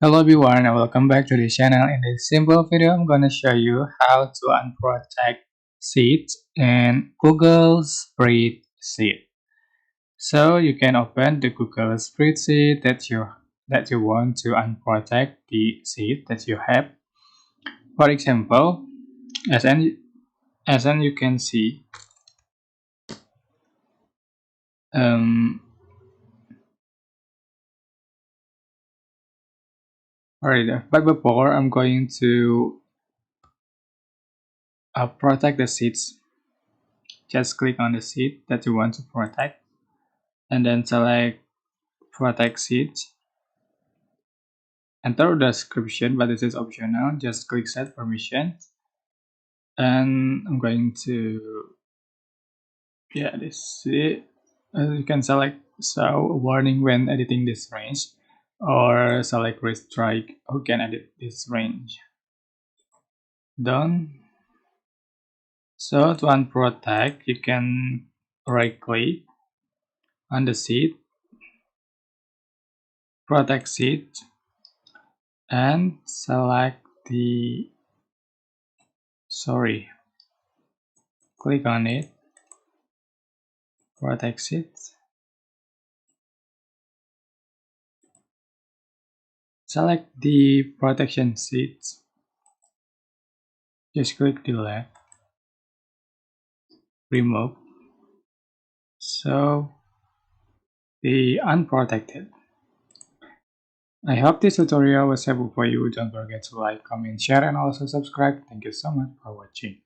Hello everyone and welcome back to the channel. In this simple video, I'm gonna show you how to unprotect seeds in Google Spreadsheet. So you can open the Google Spreadsheet that you want to unprotect the seed that you have. For example, as an you can see, um, alright. But before I'm going to protect the seeds, just click on the seed that you want to protect, and then select protect seeds. Enter the description, but this is optional. Just click set permission, and I'm going to this it. You can select show warning when editing this range, or select restrike who can edit this range. Done. So to unprotect, you can right click on the seed, protect seed, and select the click on it, protect it. Select the protection seeds. Just click delete, remove. So the unprotected. I hope this tutorial was helpful for you. Don't forget to like, comment, share, and also subscribe. Thank you so much for watching.